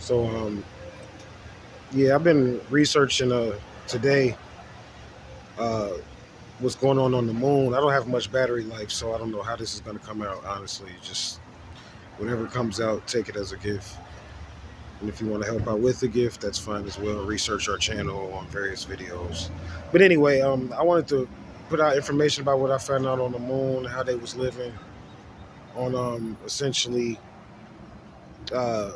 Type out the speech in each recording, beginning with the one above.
So yeah, I've been researching today uh, what's going on the moon. I don't have much battery life, so I don't know how this is going to come out. Honestly, just whenever it comes out, take it as a gift. And if you want to help out with the gift, that's fine as well. Research our channel on various videos. But anyway, I wanted to put out information about what I found out on the moon, how they was living on essentially uh,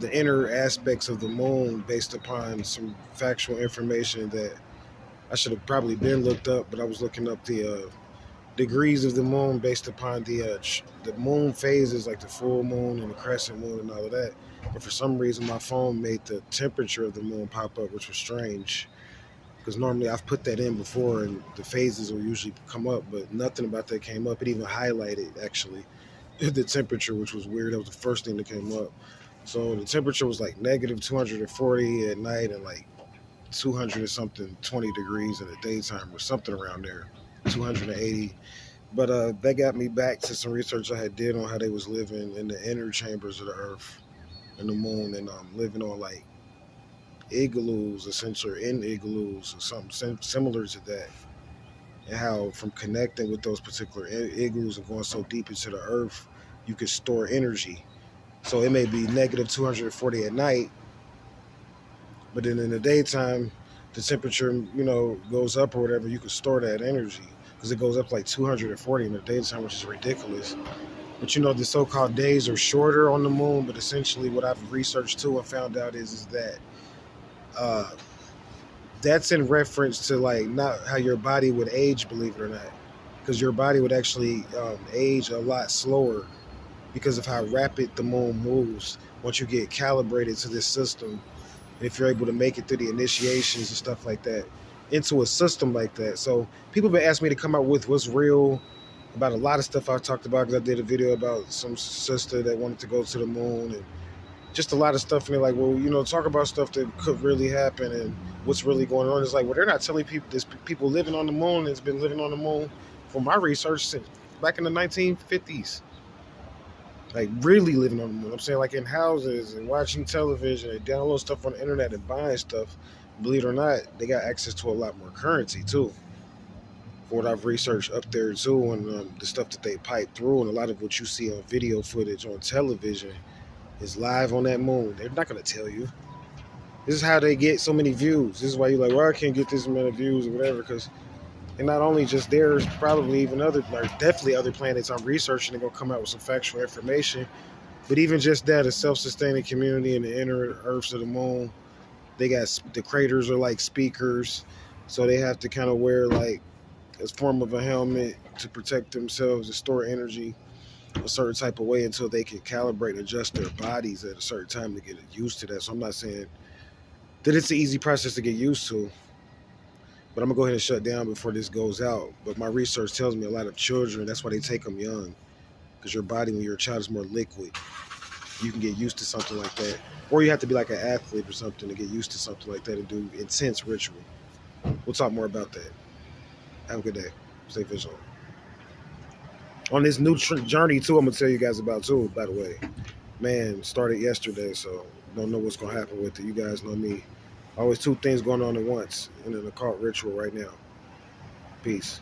the inner aspects of the moon based upon some factual information that I should have probably been looked up, but I was looking up the degrees of the moon based upon the moon phases, like the full moon and the crescent moon and all of that. And for some reason, my phone made the temperature of the moon pop up, which was strange because normally I've put that in before and the phases will usually come up, but nothing about that came up. It even highlighted actually the temperature, which was weird. That was the first thing that came up. So the temperature was like negative 240 at night and like 200 or something, 20 degrees in the daytime or something around there, 280. But that got me back to some research I had did on how they was living in the inner chambers of the earth and the moon and living on like igloos, essentially, or in igloos or something similar to that. And how from connecting with those particular igloos and going so deep into the earth, you could store energy. So it may be negative 240 at night, but then in the daytime, the temperature, goes up or whatever, you can store that energy because it goes up like 240 in the daytime, which is ridiculous. But the so-called days are shorter on the moon. But essentially, what I've researched too and found out is that uh, that's in reference to like not how your body would age, believe it or not, because your body would actually age a lot slower because of how rapid the moon moves. Once you get calibrated to this system, if you're able to make it through the initiations and stuff like that into a system like that. So people have been asking me to come out with what's real about a lot of stuff I talked about because I did a video about some sister that wanted to go to the moon and just a lot of stuff. And they're like, well, talk about stuff that could really happen and what's really going on. It's like, well, they're not telling people there's people living on the moon that's been living on the moon from my research since back in the 1950s. Like really living on the moon. I'm saying like in houses and watching television and download stuff on the internet and buying stuff. Believe it or not, they got access to a lot more currency too. For what I've researched up there too, and the stuff that they pipe through, and a lot of what you see on video footage on television is live on that moon. They're not gonna tell you. This is how they get so many views. This is why you're like, well, I can't get this amount of views or whatever, because and not only just there's probably even other, like definitely other planets I'm researching. They're gonna come out with some factual information. But even just that, a self-sustaining community in the inner Earths of the moon, they got the craters are like speakers, so they have to kind of wear like a form of a helmet to protect themselves and store energy a certain type of way until they can calibrate and adjust their bodies at a certain time to get used to that. So I'm not saying that it's an easy process to get used to, but I'm gonna go ahead and shut down before this goes out. But my research tells me a lot of children, that's why they take them young, because your body when you're a child is more liquid. You can get used to something like that. Or you have to be like an athlete or something to get used to something like that and do intense ritual. We'll talk more about that. Have a good day. Stay vigilant. On this new journey, too, I'm going to tell you guys about, too, by the way. Man, started yesterday, so don't know what's going to happen with it. You guys know me. Always two things going on at once in an occult ritual right now. Peace.